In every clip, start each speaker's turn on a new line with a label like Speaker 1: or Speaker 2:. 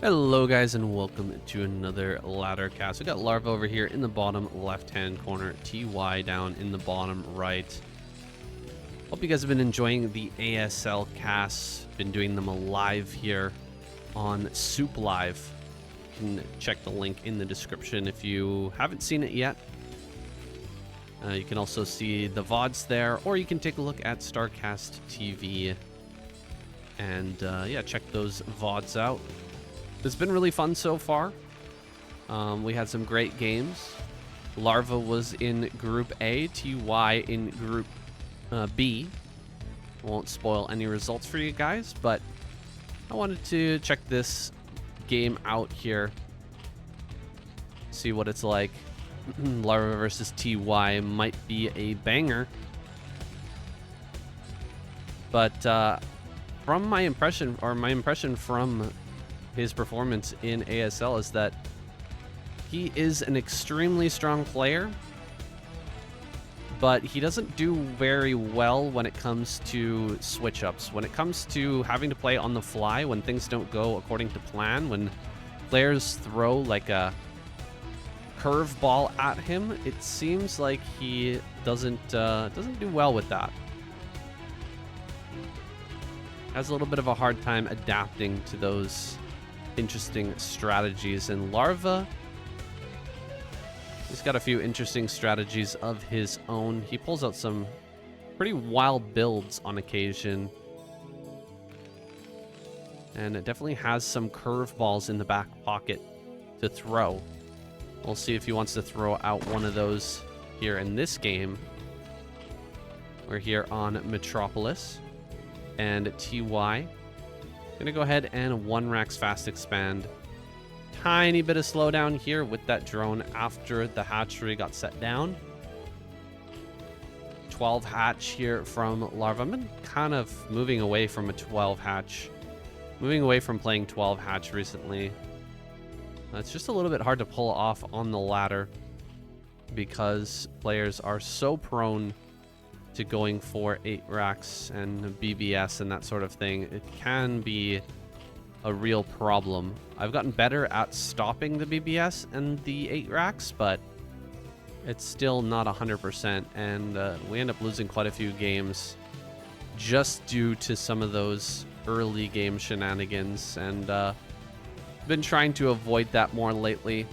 Speaker 1: Hello guys and welcome to another ladder cast. We got Larva over here in the bottom left hand corner, TY down in the bottom right. Hope you guys have been enjoying the ASL casts. Been doing them live here on Soup Live. You can check the link in the description if you haven't seen it yet. You can also see the VODs there, or you can take a look at Starcraft TV and yeah, check those VODs out. It's been really fun so far. We had some great games. Larva was in Group A, TY in Group B. Won't spoil any results for you guys, but I wanted to check this game out here. See what it's like. Larva versus TY might be a banger. But from my impression from his performance in ASL is that he is an extremely strong player, but he doesn't do very well when it comes to switch-ups. When it comes to having to play on the fly, when things don't go according to plan, when players throw like a curveball at him, it seems like he doesn't do well with that. Has a little bit of a hard time adapting to those interesting strategies. And Larva, he's got a few interesting strategies of his own. He pulls out some pretty wild builds on occasion, and it definitely has some curveballs in the back pocket to throw. We'll see if he wants to throw out one of those here in this game. We're here on Metropolis, and TY gonna go ahead and 1 Rax fast expand. Tiny bit of slowdown here with that drone after the hatchery got set down. 12 hatch here from Larva. I've been kind of moving away from a 12 hatch. Moving away from playing 12 hatch recently. It's just a little bit hard to pull off on the ladder because players are so prone to going for 8 racks and BBS and that sort of thing. It can be a real problem. I've gotten better at stopping the BBS and the 8 racks, but it's still not 100%, and we end up losing quite a few games just due to some of those early game shenanigans, and been trying to avoid that more lately.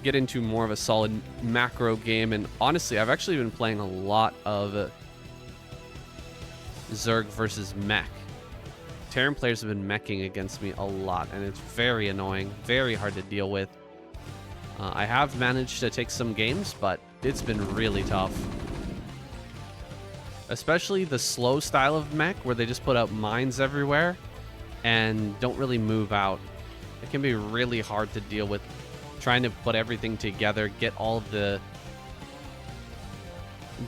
Speaker 1: Get into more of a solid macro game, and honestly I've actually been playing a lot of Zerg versus mech. Terran players have been meching against me a lot, and it's very annoying, very hard to deal with. I have managed to take some games, but it's been really tough. Especially the slow style of mech where they just put out mines everywhere and don't really move out. It can be really hard to deal with, trying to put everything together, get all the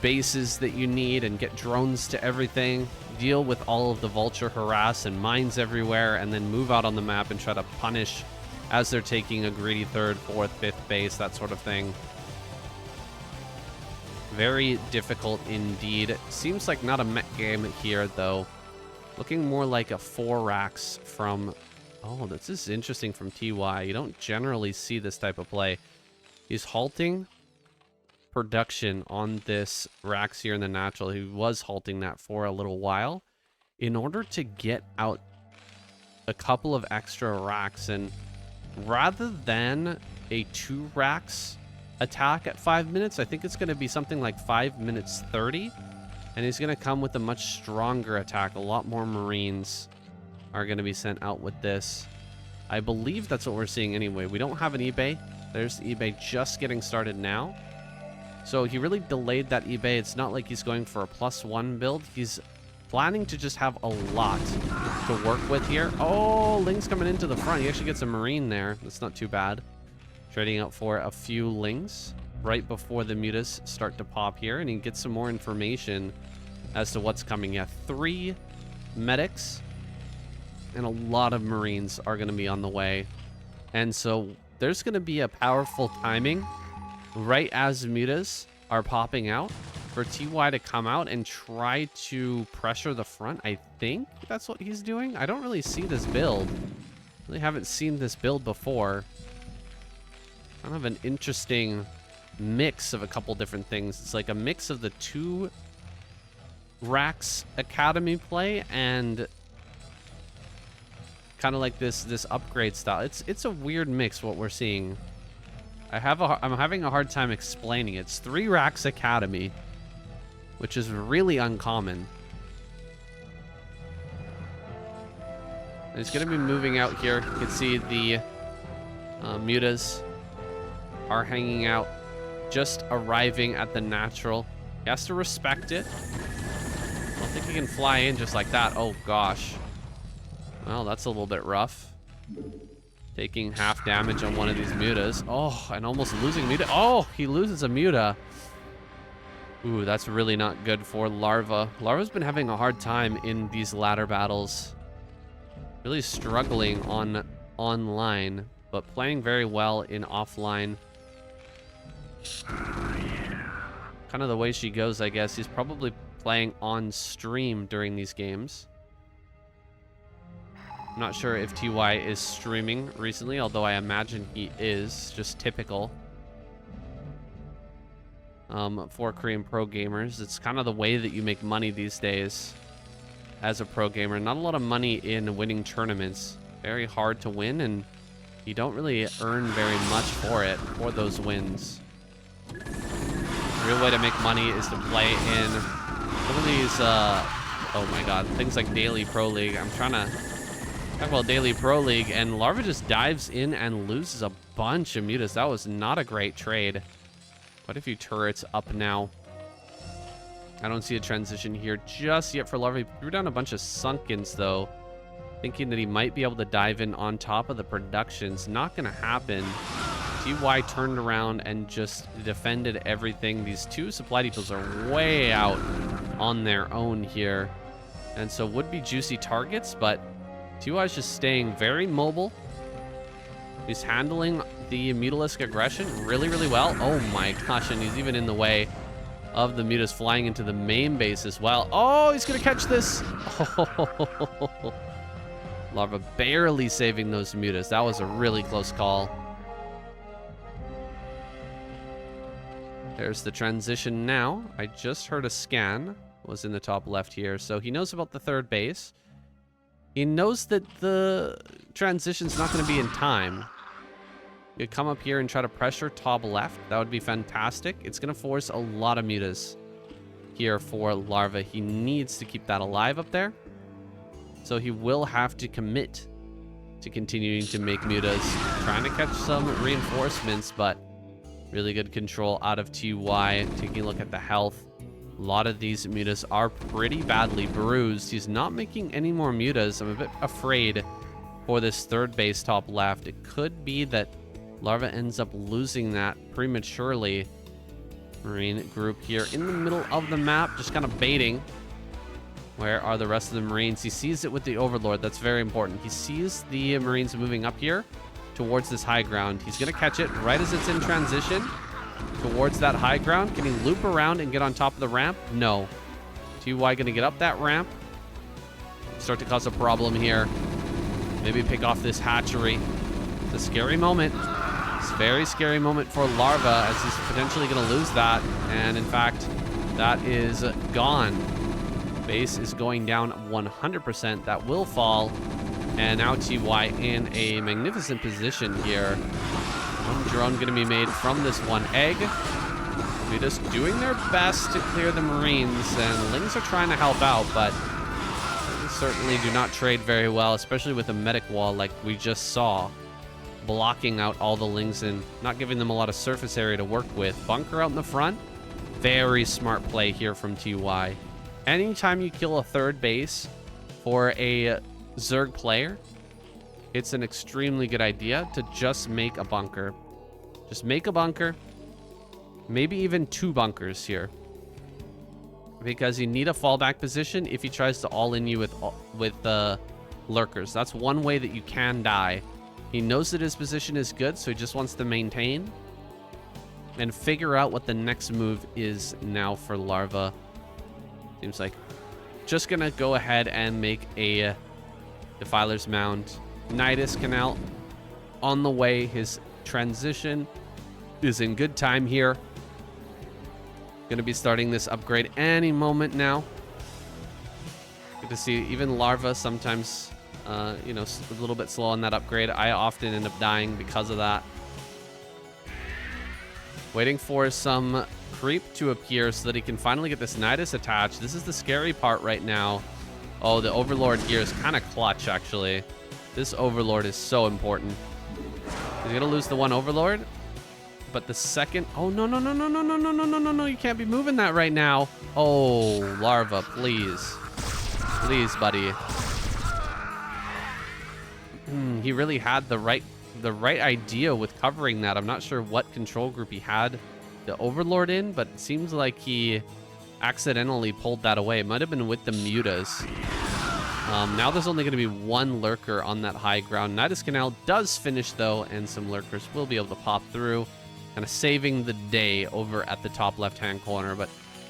Speaker 1: bases that you need and get drones to everything, deal with all of the vulture harass and mines everywhere, and then move out on the map and try to punish as they're taking a greedy 3rd, 4th, 5th base, that sort of thing. Very difficult indeed. Seems like not a mech game here though. Looking more like a 4 racks from... Oh, this is interesting from TY. You don't generally see this type of play. He's halting production on this Rax here in the natural. He was halting that for a little while in order to get out a couple of extra racks. And rather than a 2 racks attack at 5 minutes, I think it's going to be something like 5 minutes 30. And he's going to come with a much stronger attack. A lot more Marines are going to be sent out with this. I believe that's what we're seeing anyway. We don't have an eBay. There's the eBay just getting started now. So he really delayed that eBay. It's not like he's going for a +1 build. He's planning to just have a lot to work with here. Oh, Ling's coming into the front. He actually gets a Marine there. That's not too bad. Trading out for a few Lings right before the mutas start to pop here. And he gets some more information as to what's coming. Yeah, 3 medics and a lot of Marines are going to be on the way. And so there's going to be a powerful timing right as mutas are popping out for TY to come out and try to pressure the front. I think that's what he's doing. I don't really see this build. Really haven't seen this build before. Kind of an interesting mix of a couple different things. It's like a mix of the 2 Rax Academy play and kind of like this upgrade style. It's a weird mix what we're seeing. I'm having a hard time explaining it. It's 3 Rax Academy, which is really uncommon. And he's going to be moving out here. You can see the mutas are hanging out, just arriving at the natural. He has to respect it. I don't think he can fly in just like that. Oh, gosh. Well, that's a little bit rough. Taking half damage on one of these mutas. Oh, and almost losing muta. Oh, he loses a muta. Ooh, that's really not good for Larva. Larva's been having a hard time in these ladder battles. Really struggling on online, but playing very well in offline. Kind of the way she goes, I guess. He's probably playing on stream during these games. I'm not sure if TY is streaming recently, although I imagine he is. Just typical. For Korean pro gamers, it's kind of the way that you make money these days as a pro gamer. Not a lot of money in winning tournaments. Very hard to win, and you don't really earn very much for those wins. The real way to make money is to play in some of these, oh my god, things like Daily Pro League. I'm trying to talk about Daily Pro League, and Larva just dives in and loses a bunch of mutas. That was not a great trade. Quite a few turrets up now. I don't see a transition here just yet for Larva. He threw down a bunch of Sunkens, though, thinking that he might be able to dive in on top of the productions. Not going to happen. TY turned around and just defended everything. These 2 supply depots are way out on their own here, and so would be juicy targets, but TY's just staying very mobile. He's handling the Mutalisk aggression really, really well. Oh my gosh, and he's even in the way of the mutas flying into the main base as well. Oh, he's going to catch this. Oh. Larva barely saving those mutas. That was a really close call. There's the transition now. I just heard a scan was in the top left here. So he knows about the 3rd base. He knows that the transition's not going to be in time. You come up here and try to pressure top left. That would be fantastic. It's going to force a lot of mutas here for Larva. He needs to keep that alive up there. So he will have to commit to continuing to make mutas. Trying to catch some reinforcements, but really good control out of TY. Taking a look at the health. A lot of these mutas are pretty badly bruised. He's not making any more mutas. I'm a bit afraid for this 3rd base top left. It could be that Larva ends up losing that prematurely. Marine group here in the middle of the map, just kind of baiting. Where are the rest of the Marines? He sees it with the Overlord. That's very important. He sees the Marines moving up here towards this high ground. He's going to catch it right as it's in transition towards that high ground. Can he loop around and get on top of the ramp? No. TY going to get up that ramp. Start to cause a problem here. Maybe pick off this hatchery. It's a scary moment. It's a very scary moment for Larva, as he's potentially going to lose that. And in fact, that is gone. Base is going down 100%. That will fall. And now TY in a magnificent position here. One drone going to be made from this one egg. They're just doing their best to clear the Marines, and Lings are trying to help out, but they certainly do not trade very well, especially with a medic wall like we just saw, blocking out all the Lings and not giving them a lot of surface area to work with. Bunker out in the front. Very smart play here from TY. Anytime you kill a 3rd base for a Zerg player, it's an extremely good idea to just make a bunker. Just make a bunker. Maybe even 2 bunkers here. Because you need a fallback position if he tries to all-in you with lurkers. That's one way that you can die. He knows that his position is good, so he just wants to maintain and figure out what the next move is now for Larva. Seems like just gonna go ahead and make a Defiler's Mound. Nidus Canal on the way. His transition is in good time here. Going to be starting this upgrade any moment now. Good to see even Larva sometimes, you know, a little bit slow on that upgrade. I often end up dying because of that. Waiting for some creep to appear so that he can finally get this Nidus attached. This is the scary part right now. Oh, the Overlord here is kind of clutch, actually. This Overlord is so important. He's going to lose the one Overlord. But the second... Oh, no, no, no, no, no, no, no, no, no, no, no. You can't be moving that right now. Oh, Larva, please. Please, buddy. He really had the right idea with covering that. I'm not sure what control group he had the Overlord in, but it seems like he accidentally pulled that away. It might have been with the Mutas. Now there's only going to be one lurker on that high ground. Nidus Canal does finish, though, and some lurkers will be able to pop through, kind of saving the day over at the top left-hand corner. But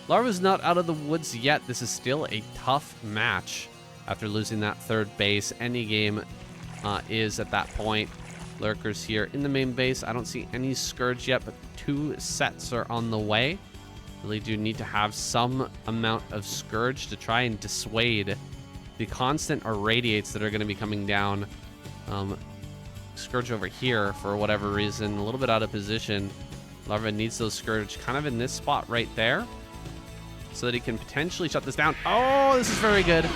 Speaker 1: Larva's not out of the woods yet. This is still a tough match after losing that third base. Any game is at that point. Lurkers here in the main base. I don't see any Scourge yet, but 2 sets are on the way. Really do need to have some amount of Scourge to try and dissuade the constant irradiates that are going to be coming down. Scourge over here, for whatever reason, a little bit out of position. Larva needs those Scourge kind of in this spot right there so that he can potentially shut this down. Oh, this is very good.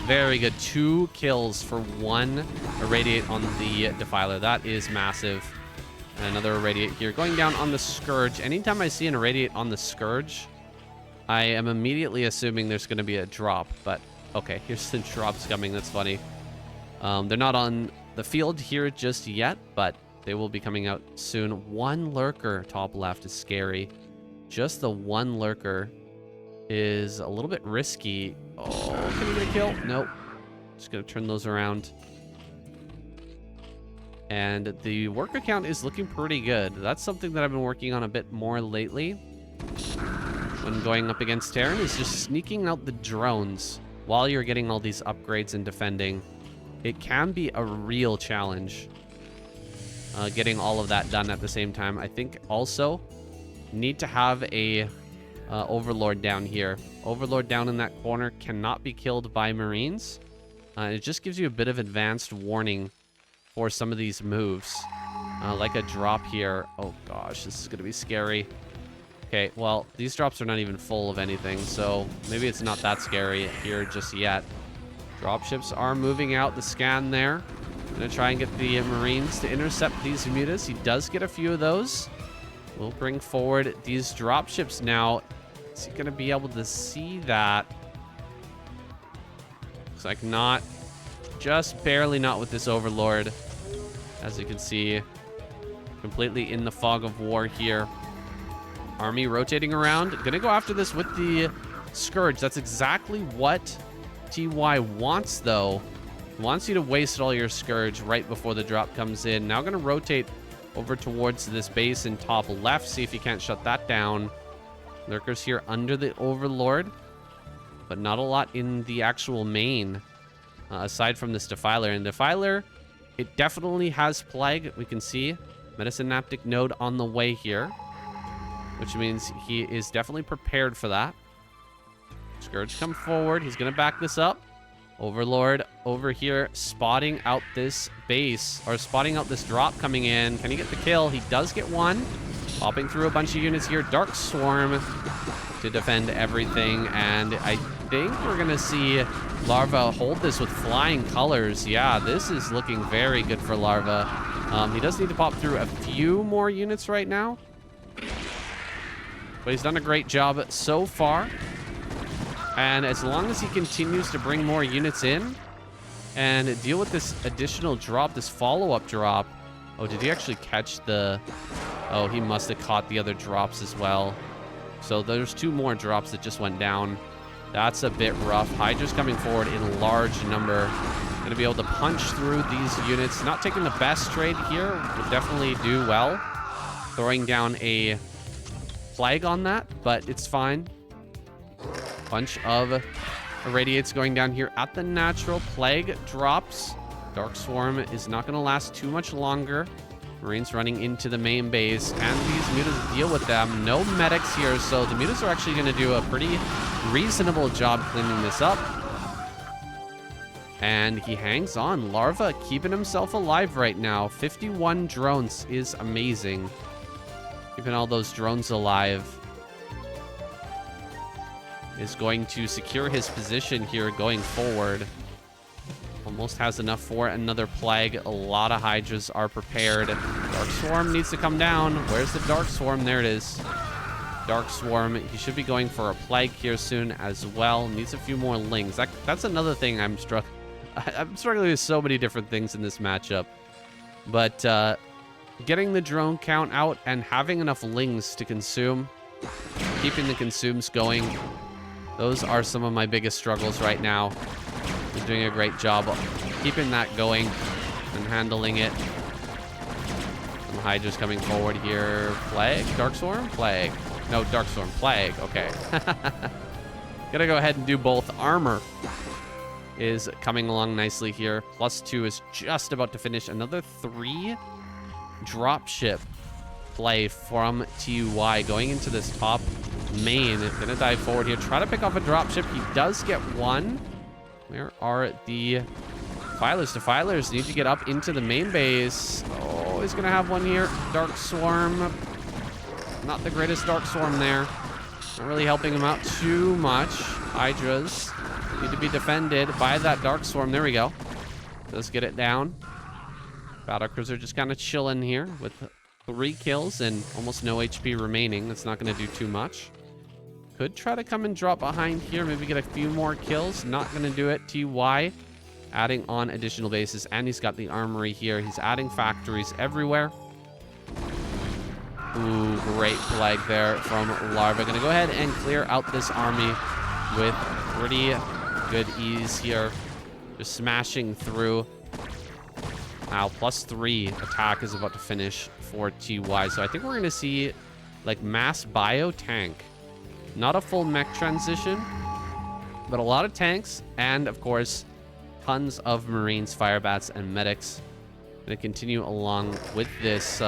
Speaker 1: Very good. 2 kills for 1 irradiate on the Defiler. That is massive. And another irradiate here. Going down on the Scourge. Anytime I see an irradiate on the Scourge, I am immediately assuming there's going to be a drop. But, okay, here's the drops coming. That's funny. They're not on the field here just yet, but they will be coming out soon. 1 lurker top left is scary. Just the 1 lurker is a little bit risky. Oh, can he get a kill? Nope. Just going to turn those around. And the worker count is looking pretty good. That's something that I've been working on a bit more lately when going up against Terran, is just sneaking out the drones while you're getting all these upgrades and defending. It can be a real challenge getting all of that done at the same time. I think also need to have a Overlord down here. Overlord down in that corner cannot be killed by Marines. It just gives you a bit of advanced warning for some of these moves. Like a drop here. Oh gosh, this is going to be scary. Okay, well, these drops are not even full of anything, so maybe it's not that scary here just yet. Dropships are moving out the scan there. Gonna try and get the Marines to intercept these Mutas. He does get a few of those. We'll bring forward these dropships now. Is he gonna be able to see that? Looks like not. Just barely not with this Overlord. As you can see, completely in the fog of war here. Army rotating around. Gonna go after this with the Scourge. That's exactly what TY wants, though. Wants you to waste all your Scourge right before the drop comes in. Now gonna rotate over towards this base in top left. See if you can't shut that down. Lurkers here under the Overlord. But not a lot in the actual main. Aside from this Defiler. And Defiler, it definitely has Plague. We can see Medicine-Naptic Node on the way here, which means he is definitely prepared for that. Scourge come forward. He's going to back this up. Overlord over here spotting out this base, or spotting out this drop coming in. Can he get the kill? He does get one. Popping through a bunch of units here. Dark Swarm to defend everything. And I think we're going to see Larva hold this with flying colors. Yeah, this is looking very good for Larva. He does need to pop through a few more units right now, but he's done a great job so far. And as long as he continues to bring more units in and deal with this additional drop, this follow-up drop. Oh, did he actually catch the... Oh, he must have caught the other drops as well. So there's 2 more drops that just went down. That's a bit rough. Hydra's coming forward in large number. Going to be able to punch through these units. Not taking the best trade here. Would definitely do well. Throwing down a Plague on that, but it's fine. Bunch of irradiates going down here at the natural. Plague drops. Dark Swarm is not going to last too much longer. Marines running into the main base. Can these mutas deal with them? No medics here, so the mutas are actually going to do a pretty reasonable job cleaning this up. And he hangs on. Larva keeping himself alive right now. 51 drones is amazing. Keeping all those drones alive is going to secure his position here going forward. Almost has enough for another plague. A lot of Hydras are prepared. Dark Swarm needs to come down. Where's the Dark Swarm? There it is. Dark Swarm. He should be going for a plague here soon as well. Needs a few more lings. That's another thing I'm struggling with so many different things in this matchup. But getting the drone count out and having enough lings to consume, keeping the consumes going, those are some of my biggest struggles right now. He's doing a great job keeping that going and handling it. Some Hydra's coming forward here. Plague? Dark Swarm? Plague. No, Dark Swarm. Plague. Okay. Gotta go ahead and do both. Armor is coming along nicely here. +2 is just about to finish. Another 3 dropship play from TUY going into this top main. Gonna dive forward here. Try to pick off a dropship. He does get one. Where are the Defilers? Defilers need to get up into the main base. Oh, he's going to have one here. Dark Swarm. Not the greatest Dark Swarm there. Not really helping him out too much. Hydras need to be defended by that Dark Swarm. There we go. Let's get it down. Battlecruiser just kind of chilling here with 3 kills and almost no HP remaining. That's not going to do too much. Could try to come and drop behind here. Maybe get a few more kills. Not going to do it. TY adding on additional bases. And he's got the armory here. He's adding factories everywhere. Ooh, great plague there from Larva. Going to go ahead and clear out this army with pretty good ease here. Just smashing through. Now, +3 attack is about to finish for TY. So I think we're going to see like mass bio tank. Not a full mech transition, but a lot of tanks and, of course, tons of Marines, Firebats, and Medics. Going to continue along with this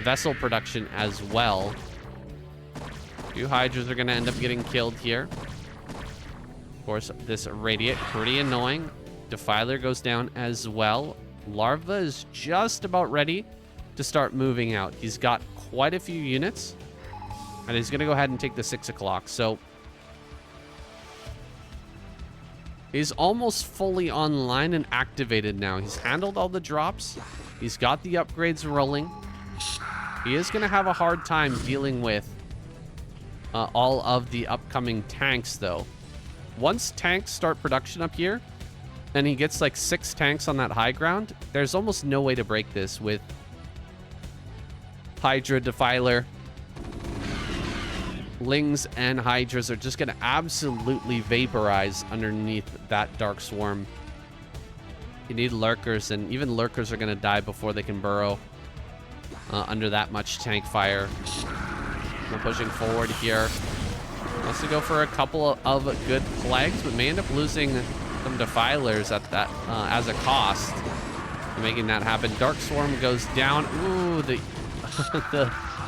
Speaker 1: vessel production as well. 2 Hydras are going to end up getting killed here. Of course, this Radiate, pretty annoying. Defiler goes down as well. Larva is just about ready to start moving out. He's got quite a few units, and he's going to go ahead and take the 6 o'clock. So he's almost fully online and activated now. He's handled all the drops. He's got the upgrades rolling. He is going to have a hard time dealing with all of the upcoming tanks, though. Once tanks start production up here, and he gets like 6 tanks on that high ground, there's almost no way to break this with Hydra, Defiler. Lings and Hydras are just going to absolutely vaporize underneath that Dark Swarm. You need Lurkers, and even Lurkers are going to die before they can burrow under that much tank fire. We're pushing forward here. Wants to go for a couple of good plagues, but may end up losing some Defilers at that as a cost. Making that happen. Dark Swarm goes down. Ooh, the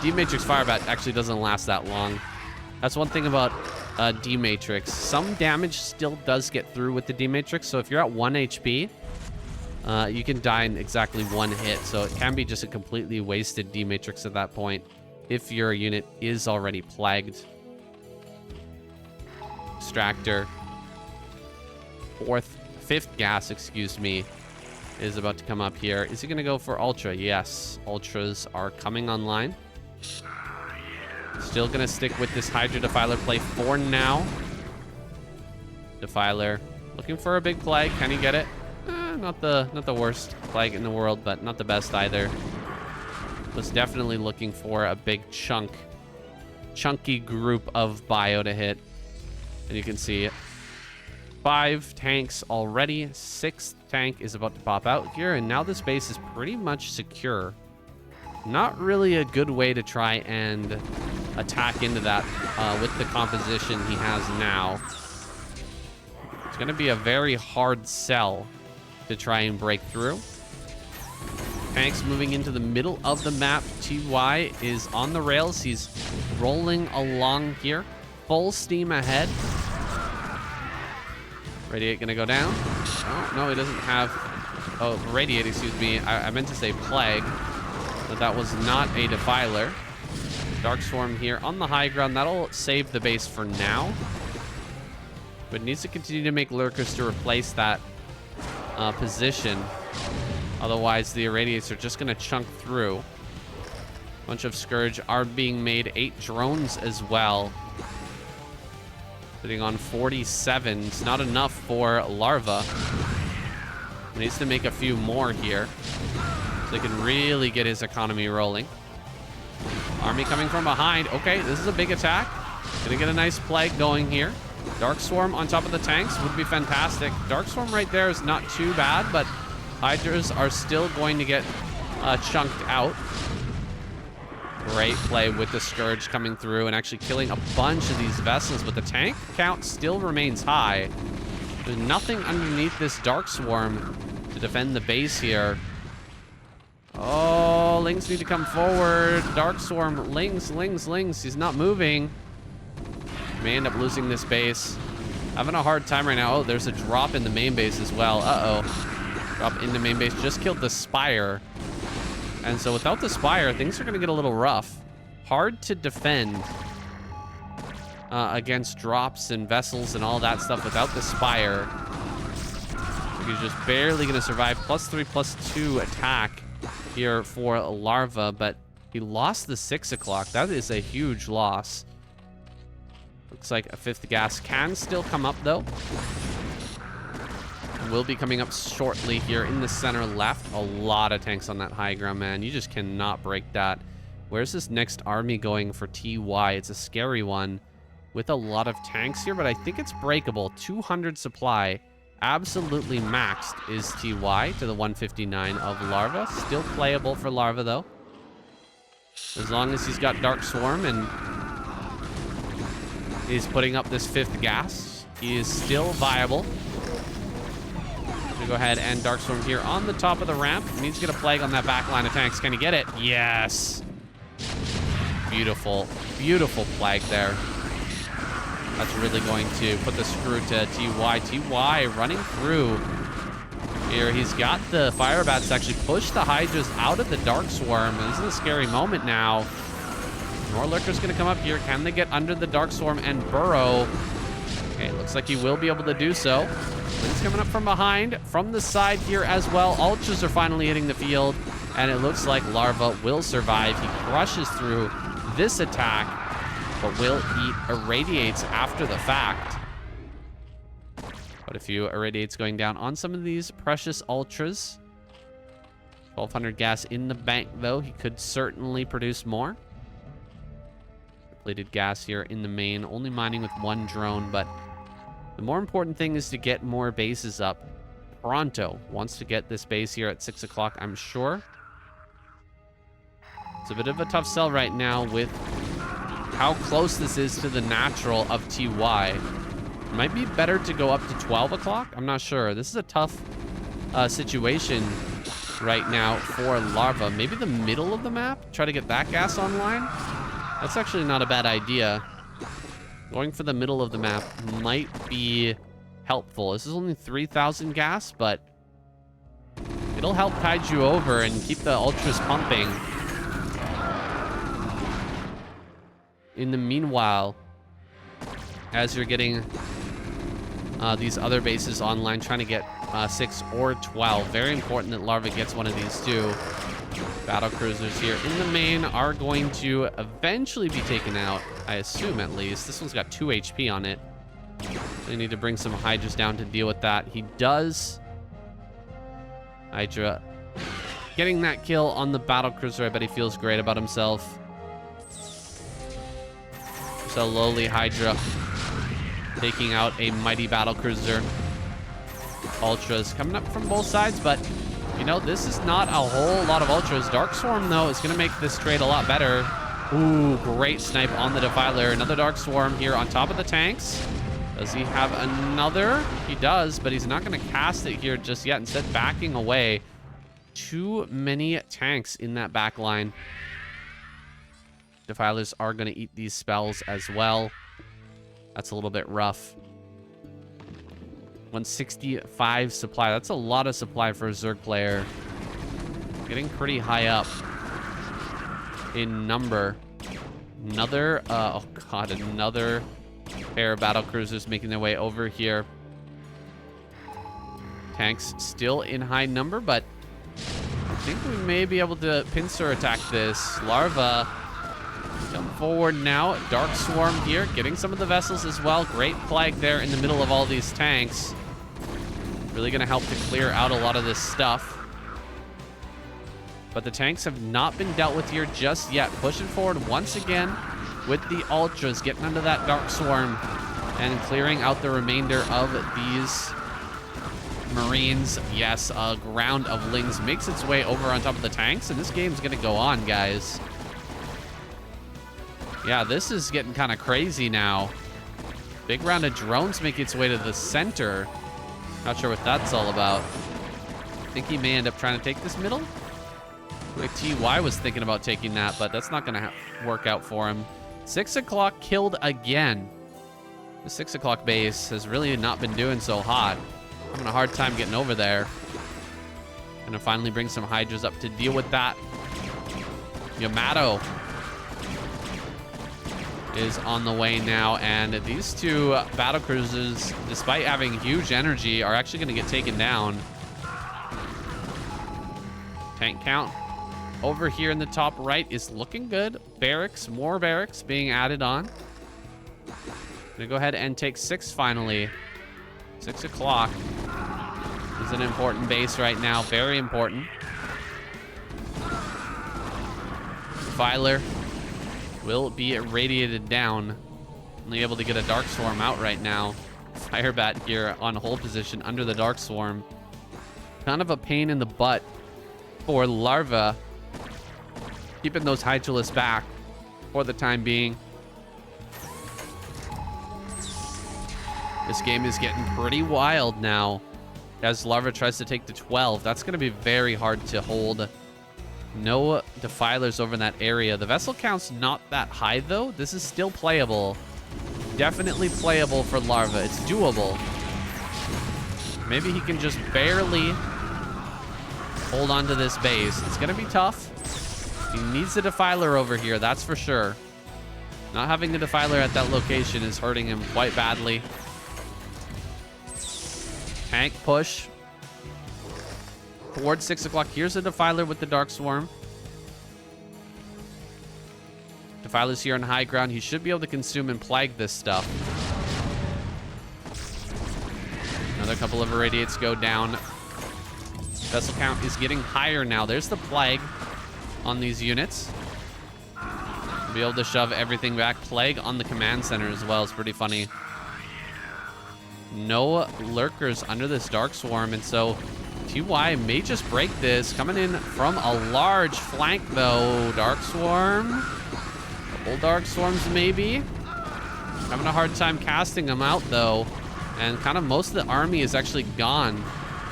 Speaker 1: D-Matrix Firebat actually doesn't last that long. That's one thing about D-Matrix. Some damage still does get through with the D-Matrix, so if you're at 1 HP, you can die in exactly 1 hit, so it can be just a completely wasted D-Matrix at that point if your unit is already plagued. Extractor. 5th gas, excuse me, is about to come up here. Is he going to go for Ultra? Yes. Ultras are coming online. Still going to stick with this Hydra Defiler play for now. Defiler looking for a big plague. Can he get it? Not the worst plague in the world, but not the best either. Was definitely looking for a big chunky group of bio to hit. And you can see 5 tanks already. 6th tank is about to pop out here, and now this base is pretty much secure. Not really a good way to try and attack into that with the composition he has now. He's going to be a very hard sell to try and break through. Tanks moving into the middle of the map. TY is on the rails. He's rolling along here. Full steam ahead. Radiate going to go down. Oh, no, he doesn't have... Oh, Radiate, excuse me. I meant to say Plague, but that was not a Defiler. Dark Swarm here on the high ground. That'll save the base for now. But needs to continue to make Lurkers to replace that position. Otherwise, the Irradiates are just going to chunk through. A bunch of Scourge are being made. 8 drones as well. Sitting on 47. It's not enough for Larva. Needs to make a few more here, so he can really get his economy rolling. Army coming from behind. Okay, this is a big attack. Gonna get a nice Plague going here. Dark Swarm on top of the tanks would be fantastic. Dark Swarm right there is not too bad, but Hydras are still going to get chunked out. Great play with the Scourge coming through and actually killing a bunch of these vessels, but the tank count still remains high. There's nothing underneath this Dark Swarm to defend the base here. Oh, Lings need to come forward. Dark Swarm, Lings. He's not moving. May end up losing this base. Having a hard time right now. Oh, there's a drop in the main base as well. Uh-oh. Drop in the main base. Just killed the Spire. And so without the Spire, things are going to get a little rough. Hard to defend against drops and vessels and all that stuff without the Spire. He's just barely going to survive. +3/+2 attack here for Larva, but he lost the 6 o'clock. That is a huge loss. Looks like a 5th gas can still come up, though. Will be coming up shortly here in the center left. A lot of tanks on that high ground, man. You just cannot break that. Where's this next army going for TY? It's a scary one with a lot of tanks here, but I think it's breakable. 200 supply. Absolutely maxed is TY to the 159 of Larva. Still playable for Larva, though. As long as he's got Dark Swarm and he's putting up this 5th gas, he is still viable. Go ahead and Dark Swarm here on the top of the ramp. Needs to get a Plague on that back line of tanks. Can he get it? Yes. Beautiful, beautiful Plague there. That's really going to put the screw to TY. TY running through here. He's got the Fire Bats to actually push the Hydras out of the Dark Swarm. This is a scary moment now. More Lurkers going to come up here. Can they get under the Dark Swarm and burrow? Okay, looks like he will be able to do so. He's coming up from behind, from the side here as well. Ultras are finally hitting the field, and it looks like Larva will survive. He crushes through this attack, but will eat Irradiates after the fact. But a few Irradiates going down on some of these precious Ultras. 1,200 gas in the bank, though. He could certainly produce more. Depleted gas here in the main, only mining with 1 drone, but the more important thing is to get more bases up. Pronto wants to get this base here at 6 o'clock, I'm sure. It's a bit of a tough sell right now with how close this is to the natural of TY. It might be better to go up to 12 o'clock. I'm not sure. This is a tough situation right now for Larva. Maybe the middle of the map? Try to get that gas online? That's actually not a bad idea. Going for the middle of the map might be helpful. This is only 3,000 gas, but it'll help tide you over and keep the Ultras pumping. In the meanwhile, as you're getting these other bases online, trying to get 6 or 12. Very important that Larva gets one of these too. Battle cruisers here in the main are going to eventually be taken out, I assume at least. This one's got 2 HP on it. They need to bring some Hydras down to deal with that. He does. Hydra getting that kill on the battle cruiser. I bet he feels great about himself. So lowly Hydra taking out a mighty battle cruiser. Ultras coming up from both sides, but you know, this is not a whole lot of Ultras. Dark Swarm, though, is going to make this trade a lot better. Ooh, great snipe on the Defiler. Another Dark Swarm here on top of the tanks. Does he have another? He does, but he's not going to cast it here just yet. Instead, backing away. Too many tanks in that back line. Defilers are going to eat these spells as well. That's a little bit rough. 165 supply. That's a lot of supply for a Zerg player. Getting pretty high up in number. Another, oh god, another pair of battle cruisers making their way over here. Tanks still in high number, but I think we may be able to pincer attack this. Larva, jump forward now. Dark Swarm here, getting some of the vessels as well. Great plague there in the middle of all these tanks. Really going to help to clear out a lot of this stuff. But the tanks have not been dealt with here just yet. Pushing forward once again with the Ultras, getting under that Dark Swarm and clearing out the remainder of these Marines. Yes, a ground of Lings makes its way over on top of the tanks, and this game's going to go on, guys. Yeah, this is getting kind of crazy now. Big round of drones make its way to the center. Not sure what that's all about. I think he may end up trying to take this middle. Like TY was thinking about taking that, but that's not going to work out for him. 6 o'clock killed again. The 6 o'clock base has really not been doing so hot. Having a hard time getting over there. Gonna finally bring some Hydras up to deal with that. Yamato is on the way now, and these two battle cruisers, despite having huge energy, are actually going to get taken down. Tank count over here in the top right is looking good. Barracks, more barracks being added on. Gonna go ahead and take 6 finally. 6 o'clock is an important base right now, very important. Filer will be radiated down. Only able to get a Dark Swarm out right now. Firebat here on hold position under the Dark Swarm. Kind of a pain in the butt for Larva. Keeping those Hydralisks back for the time being. This game is getting pretty wild now as Larva tries to take the 12. That's going to be very hard to hold. No Defilers over in that area. The vessel count's not that high, though. This is still playable. Definitely playable for Larva. It's doable. Maybe he can just barely hold on to this base. It's going to be tough. He needs the Defiler over here, that's for sure. Not having the Defiler at that location is hurting him quite badly. Tank push towards 6 o'clock. Here's a Defiler with the Dark Swarm. Defiler's here on high ground. He should be able to consume and plague this stuff. Another couple of irradiates go down. Vessel count is getting higher now. There's the plague on these units. Be able to shove everything back. Plague on the command center as well. It's pretty funny. No lurkers under this Dark Swarm, and so TY may just break this. Coming in from a large flank, though. Dark Swarm. Couple Dark Swarms, maybe. Having a hard time casting them out, though. And kind of most of the army is actually gone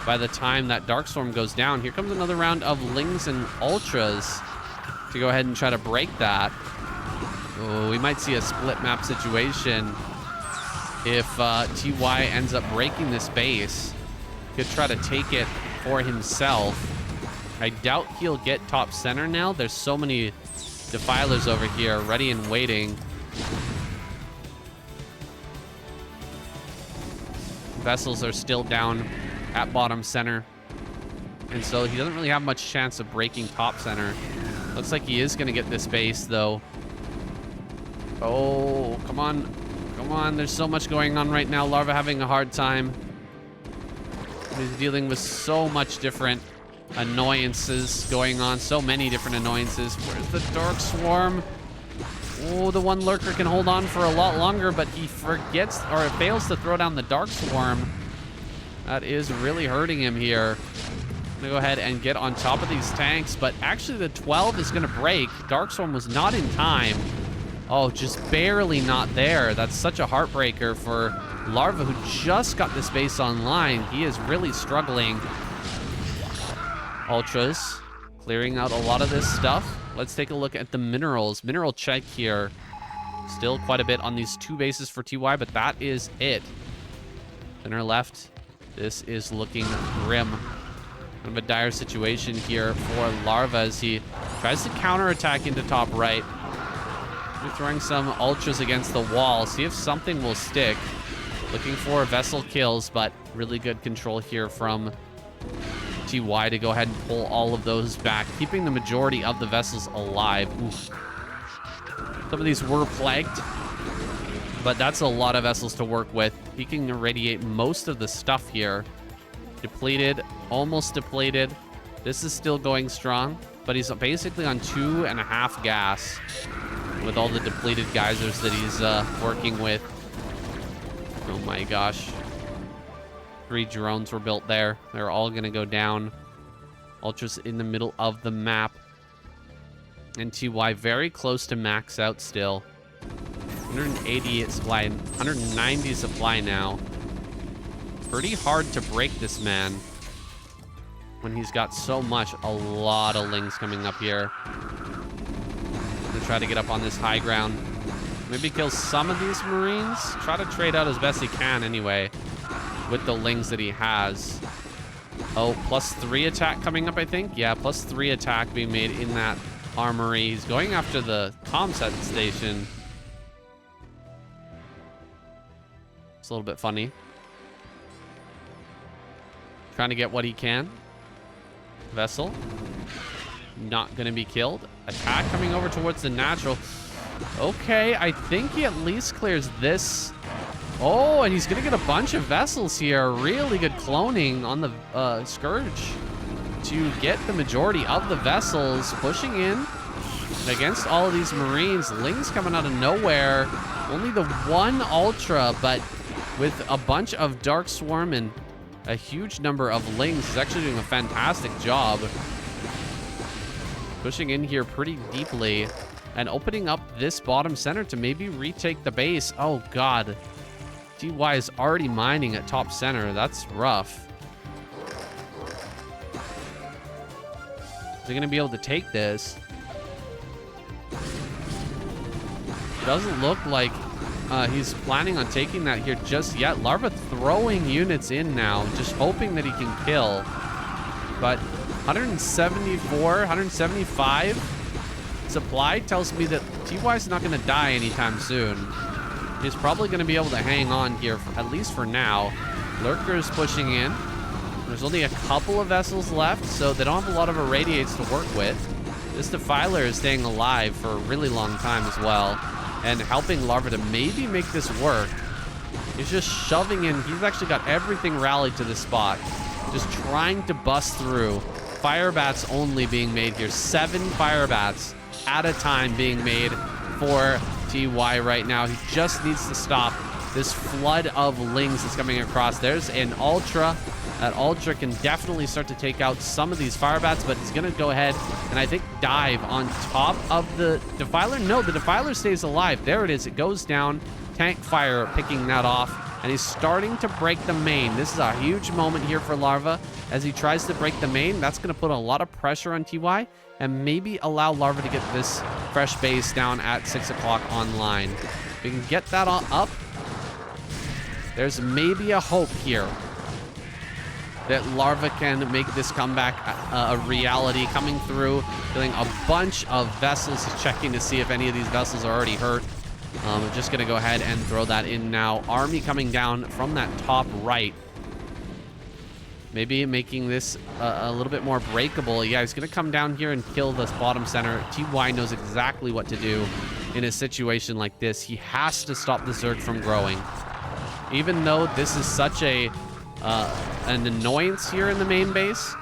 Speaker 1: by the time that Dark Swarm goes down. Here comes another round of Lings and Ultras to go ahead and try to break that. Oh, we might see a split map situation if TY ends up breaking this base. Could try to take it for himself. I doubt he'll get top center now. There's so many Defilers over here ready and waiting. Vessels are still down at bottom center, and so he doesn't really have much chance of breaking top center. Looks like he is going to get this base, though. Oh, come on. Come on. There's so much going on right now. Larva having a hard time. He's dealing with so much different annoyances going on. So many different annoyances. Where's the Dark Swarm? Oh, the one lurker can hold on for a lot longer, but he forgets or fails to throw down the Dark Swarm. That is really hurting him here. I'm gonna go ahead and get on top of these tanks, but actually the 12 is gonna break. Dark Swarm was not in time. Oh, just barely not there. That's such a heartbreaker for Larva, who just got this base online, he is really struggling. Ultras clearing out a lot of this stuff. Let's take a look at the minerals. Mineral check here. Still quite a bit on these 2 bases for TY, but that is it. Center left. This is looking grim. Kind of a dire situation here for Larva as he tries to counterattack into top right. We're throwing some ultras against the wall. See if something will stick. Looking for vessel kills, but really good control here from TY to go ahead and pull all of those back, keeping the majority of the vessels alive. Oof. Some of these were plagued, but that's a lot of vessels to work with. He can irradiate most of the stuff here. Depleted, almost depleted. This is still going strong, but he's basically on 2.5 gas with all the depleted geysers that he's working with. Oh my gosh. 3 drones were built there. They're all going to go down. Ultras in the middle of the map. And TY very close to max out still. 188 supply and 190 supply now. Pretty hard to break this man when he's got so much. A lot of lings coming up here. To try to get up on this high ground. Maybe kill some of these Marines. Try to trade out as best he can anyway with the lings that he has. Oh, +3 attack coming up, I think. Yeah, +3 attack being made in that armory. He's going after the comm set station. It's a little bit funny. Trying to get what he can. Vessel. Not going to be killed. Attack coming over towards the natural. Okay, I think he at least clears this. Oh, and he's going to get a bunch of vessels here. Really good cloning on the Scourge to get the majority of the vessels pushing in against all of these Marines. Lings coming out of nowhere. Only the 1 Ultra, but with a bunch of Dark Swarm and a huge number of Lings, he's actually doing a fantastic job. Pushing in here pretty deeply and opening up this bottom center to maybe retake the base. Oh, God. TY is already mining at top center. That's rough. Is he going to be able to take this? Doesn't look like he's planning on taking that here just yet. Larva throwing units in now, just hoping that he can kill. But 174, 175 supply tells me that TY is not going to die anytime soon. He's probably going to be able to hang on here, at least for now. Lurker is pushing in. There's only a couple of vessels left, so they don't have a lot of irradiates to work with. This Defiler is staying alive for a really long time as well, and helping Larva to maybe make this work. He's just shoving in. He's actually got everything rallied to this spot, just trying to bust through. Fire bats only being made here. 7 fire bats at a time being made for TY right now. He just needs to stop this flood of lings that's coming across. There's an Ultra. That Ultra can definitely start to take out some of these fire bats, but he's going to go ahead and I think dive on top of the Defiler. No, the Defiler stays alive. There it is. It goes down. Tank fire picking that off, and he's starting to break the main. This is a huge moment here for Larva as he tries to break the main. That's going to put a lot of pressure on TY and maybe allow Larva to get this fresh base down at 6 o'clock online. If we can get that up, there's maybe a hope here that Larva can make this comeback a reality. Coming through, killing a bunch of vessels. He's checking to see if any of these vessels are already hurt. I'm just going to go ahead and throw that in now. Army coming down from that top right. Maybe making this a little bit more breakable. Yeah, he's going to come down here and kill this bottom center. TY knows exactly what to do in a situation like this. He has to stop the Zerg from growing. Even though this is such an annoyance here in the main base,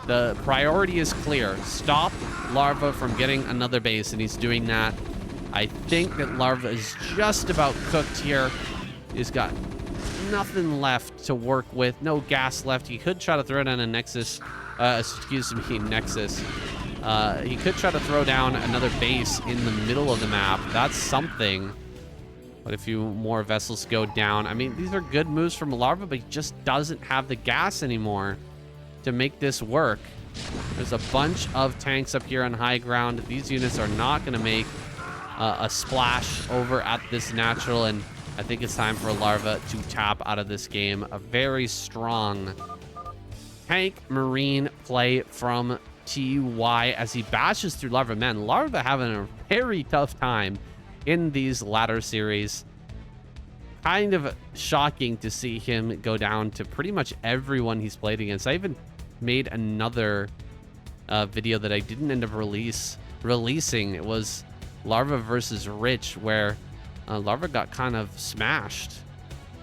Speaker 1: the priority is clear. Stop Larva from getting another base, and he's doing that. I think that Larva is just about cooked here. He's got nothing left to work with. No gas left. He could try to throw down a Nexus. Nexus. He could try to throw down another base in the middle of the map. That's something. But a few more vessels go down. I mean, these are good moves from Larva, but he just doesn't have the gas anymore to make this work. There's a bunch of tanks up here on high ground. These units are not going to make a splash over at this natural, and I think it's time for Larva to tap out of this game. A very strong tank marine play from TY as he bashes through Larva. Man, Larva having a very tough time in these latter series. Kind of shocking to see him go down to pretty much everyone he's played against. I even made another video that I didn't end up releasing. It was Larva versus Rich, where Larva got kind of smashed.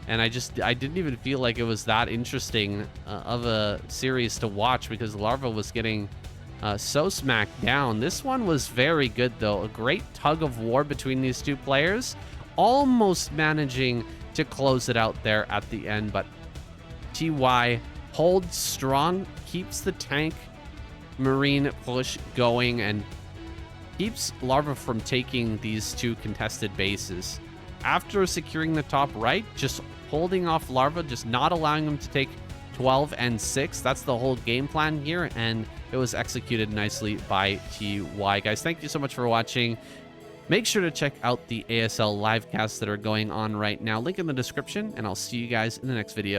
Speaker 1: And I didn't even feel like it was that interesting of a series to watch, because Larva was getting so smacked down. This one was very good, though. A great tug of war between these two players, almost managing to close it out there at the end. But TY holds strong, keeps the tank marine push going, and keeps Larva from taking these two contested bases. After securing the top right, just holding off Larva, just not allowing him to take 12 and 6. That's the whole game plan here, and it was executed nicely by TY. Guys, thank you so much for watching. Make sure to check out the ASL live casts that are going on right now. Link in the description, and I'll see you guys in the next video.